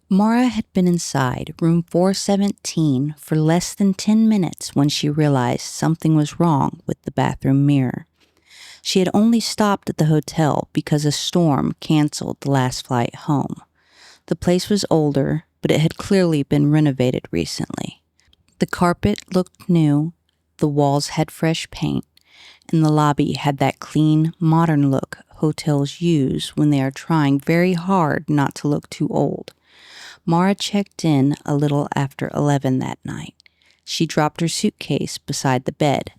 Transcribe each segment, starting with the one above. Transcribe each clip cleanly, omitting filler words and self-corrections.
Mara had been inside room 417 for less than 10 minutes when she realized something was wrong with the bathroom mirror. She had only stopped at the hotel because a storm canceled the last flight home. The place was older, but it had clearly been renovated recently. The carpet looked new, the walls had fresh paint, and the lobby had that clean, modern look hotels use when they are trying very hard not to look too old. Mara checked in a little after 11 that night. She dropped her suitcase beside the bed,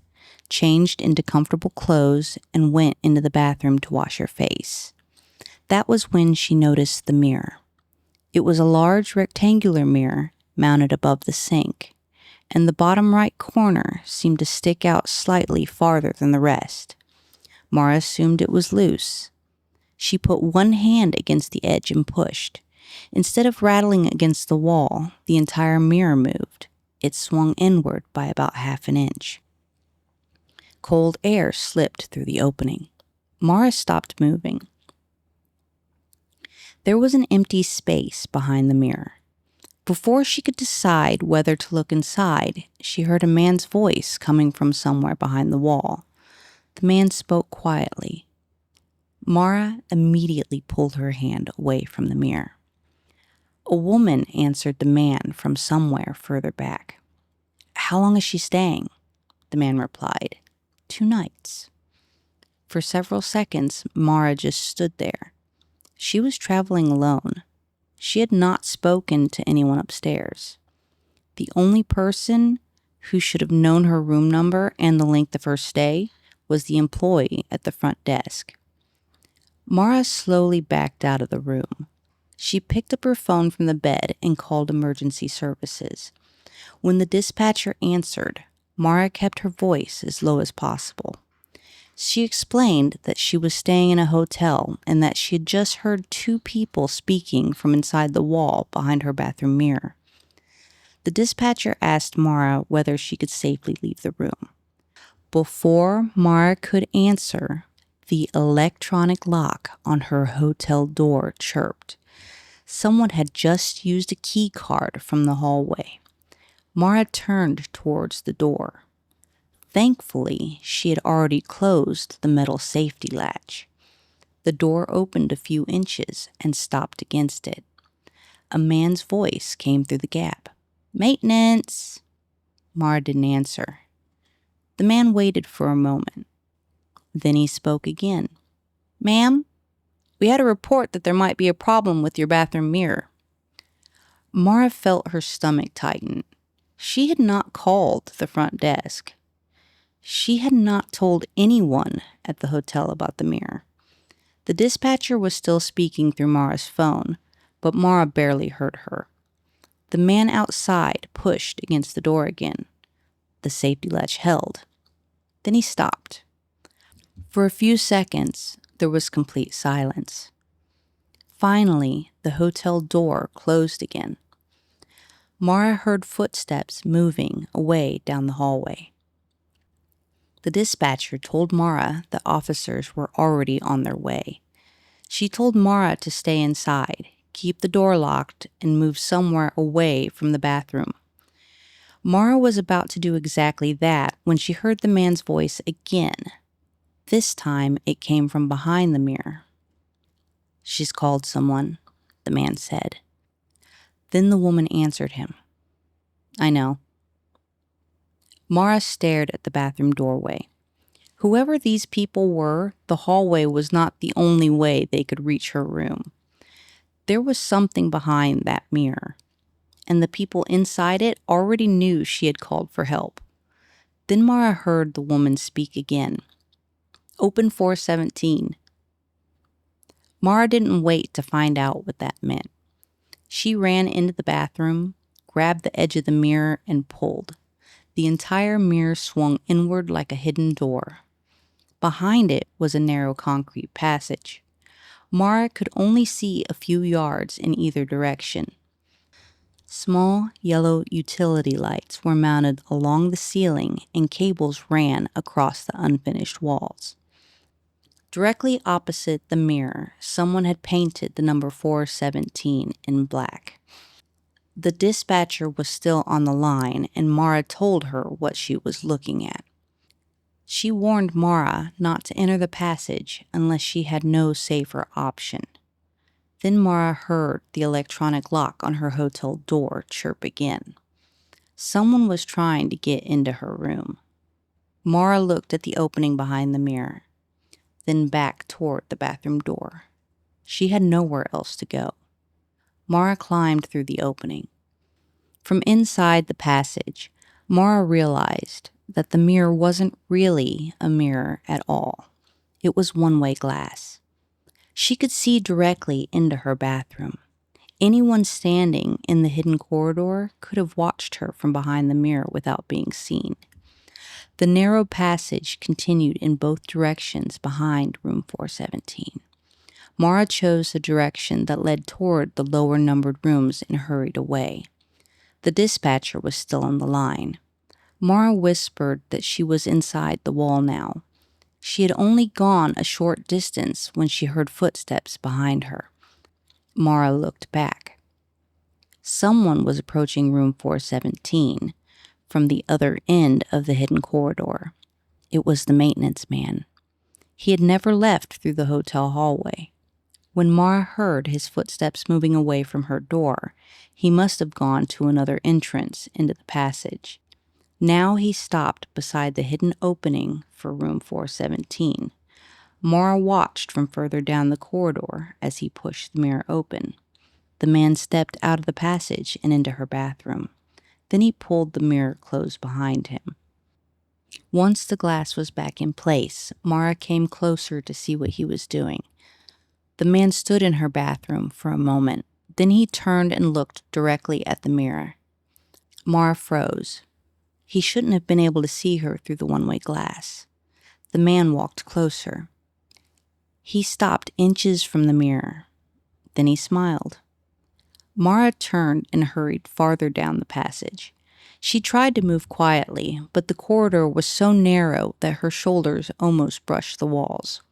changed into comfortable clothes, and went into the bathroom to wash her face. That was when she noticed the mirror. It was a large rectangular mirror mounted above the sink, and the bottom right corner seemed to stick out slightly farther than the rest. Mara assumed it was loose. She put one hand against the edge and pushed. Instead of rattling against the wall, the entire mirror moved. It swung inward by about half an inch. Cold air slipped through the opening. Mara stopped moving. There was an empty space behind the mirror. Before she could decide whether to look inside, she heard a man's voice coming from somewhere behind the wall. The man spoke quietly. Mara immediately pulled her hand away from the mirror. A woman answered the man from somewhere further back. "How long is she staying?" The man replied. "2 nights." For several seconds, Mara just stood there. She was traveling alone. She had not spoken to anyone upstairs. The only person who should have known her room number and the length of her stay was the employee at the front desk. Mara slowly backed out of the room. She picked up her phone from the bed and called emergency services. When the dispatcher answered, Mara kept her voice as low as possible. She explained that she was staying in a hotel and that she had just heard 2 people speaking from inside the wall behind her bathroom mirror. The dispatcher asked Mara whether she could safely leave the room. Before Mara could answer, the electronic lock on her hotel door chirped. Someone had just used a key card from the hallway. Mara turned towards the door. Thankfully, she had already closed the metal safety latch. The door opened a few inches and stopped against it. A man's voice came through the gap. "Maintenance!" Mara didn't answer. The man waited for a moment. Then he spoke again. "Ma'am, we had a report that there might be a problem with your bathroom mirror." Mara felt her stomach tighten. She had not called the front desk. She had not told anyone at the hotel about the mirror. The dispatcher was still speaking through Mara's phone, but Mara barely heard her. The man outside pushed against the door again. The safety latch held. Then he stopped. For a few seconds, there was complete silence. Finally, the hotel door closed again. Mara heard footsteps moving away down the hallway. The dispatcher told Mara that officers were already on their way. She told Mara to stay inside, keep the door locked, and move somewhere away from the bathroom. Mara was about to do exactly that when she heard the man's voice again. This time, it came from behind the mirror. "She's called someone," the man said. Then the woman answered him. "I know." Mara stared at the bathroom doorway. Whoever these people were, the hallway was not the only way they could reach her room. There was something behind that mirror, and the people inside it already knew she had called for help. Then Mara heard the woman speak again. "Open 417. Mara didn't wait to find out what that meant. She ran into the bathroom, grabbed the edge of the mirror, and pulled. The entire mirror swung inward like a hidden door. Behind it was a narrow concrete passage. Mara could only see a few yards in either direction. Small yellow utility lights were mounted along the ceiling and cables ran across the unfinished walls. Directly opposite the mirror, someone had painted the number 417 in black. The dispatcher was still on the line, and Mara told her what she was looking at. She warned Mara not to enter the passage unless she had no safer option. Then Mara heard the electronic lock on her hotel door chirp again. Someone was trying to get into her room. Mara looked at the opening behind the mirror, then back toward the bathroom door. She had nowhere else to go. Mara climbed through the opening. From inside the passage, Mara realized that the mirror wasn't really a mirror at all. It was one-way glass. She could see directly into her bathroom. Anyone standing in the hidden corridor could have watched her from behind the mirror without being seen. The narrow passage continued in both directions behind room 417. Mara chose the direction that led toward the lower numbered rooms and hurried away. The dispatcher was still on the line. Mara whispered that she was inside the wall now. She had only gone a short distance when she heard footsteps behind her. Mara looked back. Someone was approaching room 417 from the other end of the hidden corridor. It was the maintenance man. He had never left through the hotel hallway. When Mara heard his footsteps moving away from her door, he must have gone to another entrance into the passage. Now he stopped beside the hidden opening for room 417. Mara watched from further down the corridor as he pushed the mirror open. The man stepped out of the passage and into her bathroom. Then he pulled the mirror closed behind him. Once the glass was back in place, Mara came closer to see what he was doing. The man stood in her bathroom for a moment. Then he turned and looked directly at the mirror. Mara froze. He shouldn't have been able to see her through the one-way glass. The man walked closer. He stopped inches from the mirror. Then he smiled. Mara turned and hurried farther down the passage. She tried to move quietly, but the corridor was so narrow that her shoulders almost brushed the walls.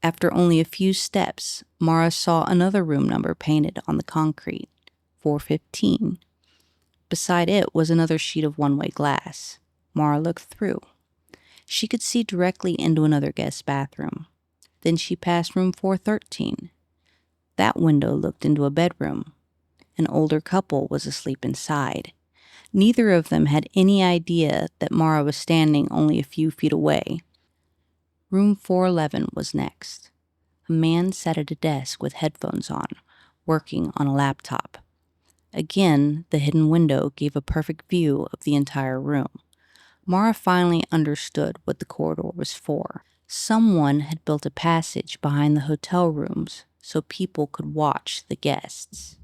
After only a few steps, Mara saw another room number painted on the concrete, 415. Beside it was another sheet of one-way glass. Mara looked through. She could see directly into another guest bathroom. Then she passed room 413. That window looked into a bedroom. An older couple was asleep inside. Neither of them had any idea that Mara was standing only a few feet away. Room 411 was next. A man sat at a desk with headphones on, working on a laptop. Again, the hidden window gave a perfect view of the entire room. Mara finally understood what the corridor was for. Someone had built a passage behind the hotel rooms so people could watch the guests.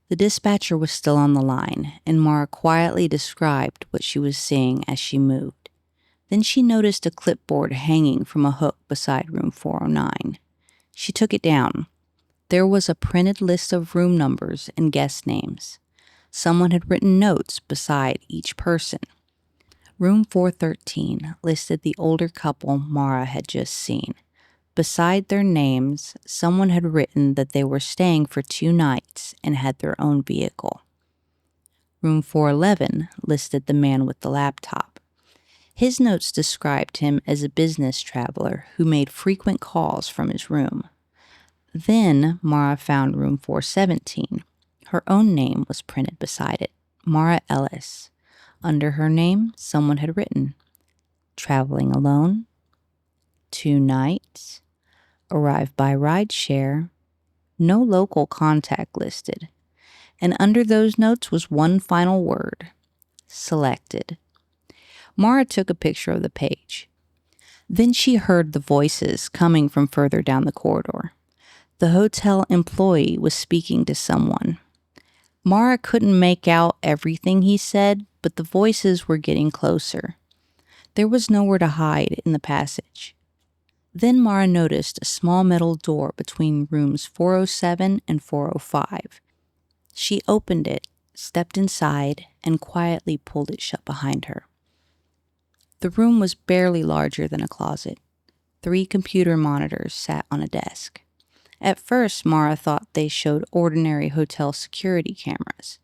The dispatcher was still on the line, and Mara quietly described what she was seeing as she moved. Then she noticed a clipboard hanging from a hook beside room 409. She took it down. There was a printed list of room numbers and guest names. Someone had written notes beside each person. Room 413 listed the older couple Mara had just seen. Beside their names, someone had written that they were staying for 2 nights and had their own vehicle. Room 411 listed the man with the laptop. His notes described him as a business traveler who made frequent calls from his room. Then Mara found room 417. Her own name was printed beside it, Mara Ellis. Under her name, someone had written, traveling alone, 2 nights, arrived by rideshare, no local contact listed. And under those notes was one final word, selected. Mara took a picture of the page. Then she heard the voices coming from further down the corridor. The hotel employee was speaking to someone. Mara couldn't make out everything he said, but the voices were getting closer. There was nowhere to hide in the passage. Then Mara noticed a small metal door between rooms 407 and 405. She opened it, stepped inside, and quietly pulled it shut behind her. The room was barely larger than a closet. 3 computer monitors sat on a desk. At first, Mara thought they showed ordinary hotel security cameras.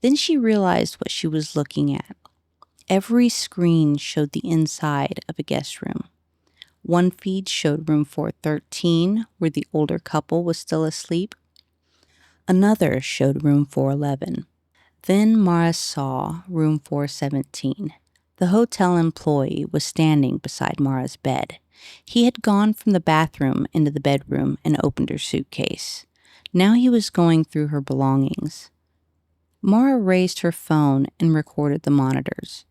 Then she realized what she was looking at. Every screen showed the inside of a guest room. One feed showed room 413, where the older couple was still asleep. Another showed room 411. Then Mara saw room 417. The hotel employee was standing beside Mara's bed. He had gone from the bathroom into the bedroom and opened her suitcase. Now he was going through her belongings. Mara raised her phone and recorded the monitors.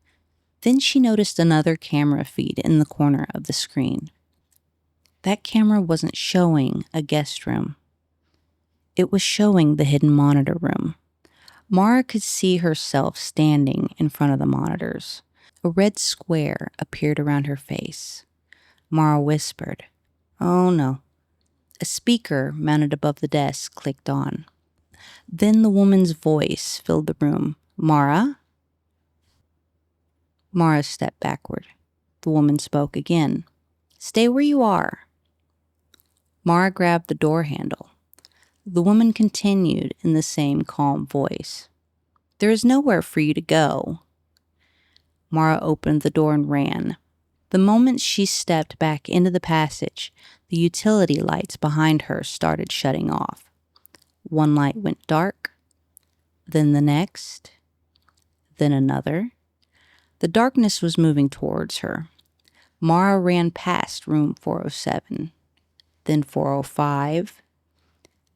Then she noticed another camera feed in the corner of the screen. That camera wasn't showing a guest room. It was showing the hidden monitor room. Mara could see herself standing in front of the monitors. A red square appeared around her face. Mara whispered, "Oh no." A speaker mounted above the desk clicked on. Then the woman's voice filled the room. "Mara?" Mara stepped backward. The woman spoke again. "Stay where you are." Mara grabbed the door handle. The woman continued in the same calm voice. "There is nowhere for you to go." Mara opened the door and ran. The moment she stepped back into the passage, the utility lights behind her started shutting off. One light went dark, then the next, then another. The darkness was moving towards her. Mara ran past room 407, then 405,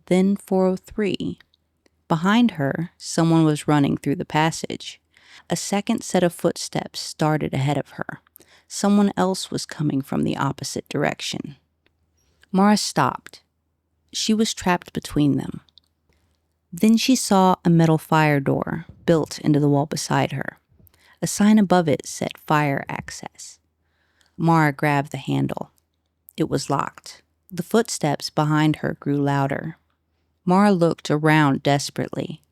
then 403. Behind her, someone was running through the passage. A second set of footsteps started ahead of her. Someone else was coming from the opposite direction. Mara stopped. She was trapped between them. Then she saw a metal fire door built into the wall beside her. A sign above it said "Fire Access." Mara grabbed the handle. It was locked. The footsteps behind her grew louder. Mara looked around desperately.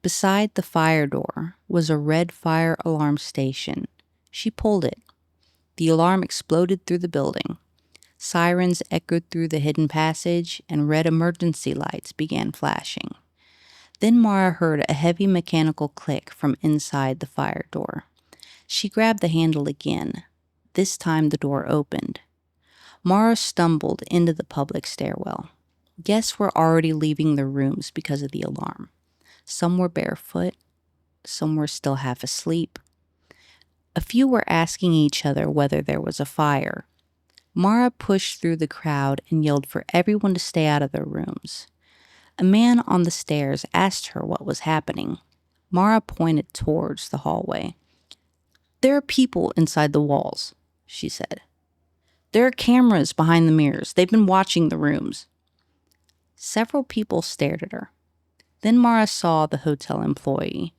Beside the fire door was a red fire alarm station. She pulled it. The alarm exploded through the building. Sirens echoed through the hidden passage, and red emergency lights began flashing. Then Mara heard a heavy mechanical click from inside the fire door. She grabbed the handle again. This time the door opened. Mara stumbled into the public stairwell. Guests were already leaving their rooms because of the alarm. Some were barefoot. Some were still half asleep. A few were asking each other whether there was a fire. Mara pushed through the crowd and yelled for everyone to stay out of their rooms. A man on the stairs asked her what was happening. Mara pointed towards the hallway. "There are people inside the walls," she said. "There are cameras behind the mirrors. They've been watching the rooms." Several people stared at her. Then Mara saw the hotel employee.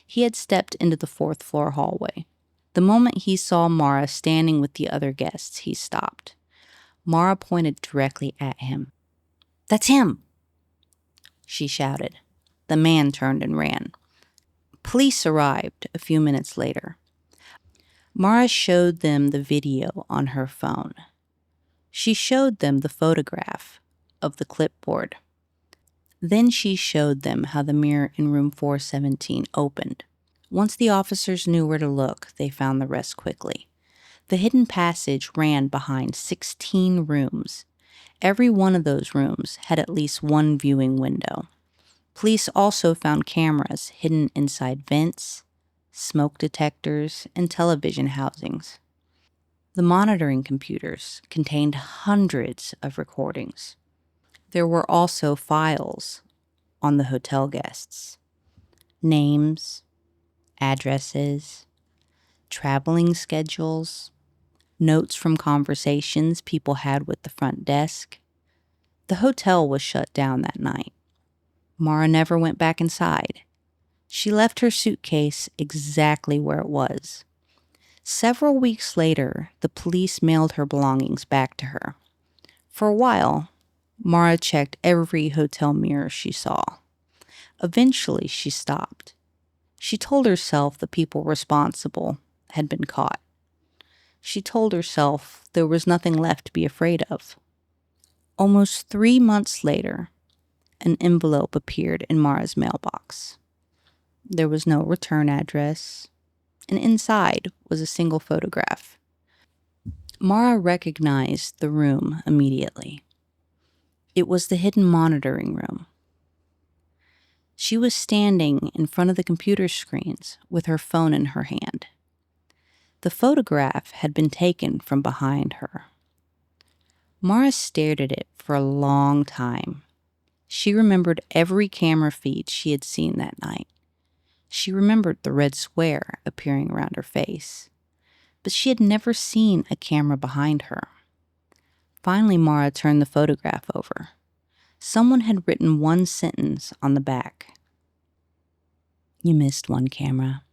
He had stepped into the 4th floor hallway. The moment he saw Mara standing with the other guests, he stopped. Mara pointed directly at him. "That's him!" she shouted. The man turned and ran. Police arrived a few minutes later. Mara showed them the video on her phone. She showed them the photograph of the clipboard. Then she showed them how the mirror in room 417 opened. Once the officers knew where to look, they found the rest quickly. The hidden passage ran behind 16 rooms. Every one of those rooms had at least one viewing window. Police also found cameras hidden inside vents, smoke detectors, and television housings. The monitoring computers contained hundreds of recordings. There were also files on the hotel guests. Names, addresses, traveling schedules, notes from conversations people had with the front desk. The hotel was shut down that night. Mara never went back inside. She left her suitcase exactly where it was. Several weeks later, the police mailed her belongings back to her. For a while, Mara checked every hotel mirror she saw. Eventually, she stopped. She told herself the people responsible had been caught. She told herself there was nothing left to be afraid of. Almost 3 months later, an envelope appeared in Mara's mailbox. There was no return address, and inside was a single photograph. Mara recognized the room immediately. It was the hidden monitoring room. She was standing in front of the computer screens with her phone in her hand. The photograph had been taken from behind her. Mara stared at it for a long time. She remembered every camera feed she had seen that night. She remembered the red square appearing around her face. But she had never seen a camera behind her. Finally, Mara turned the photograph over. Someone had written one sentence on the back. "You missed one camera."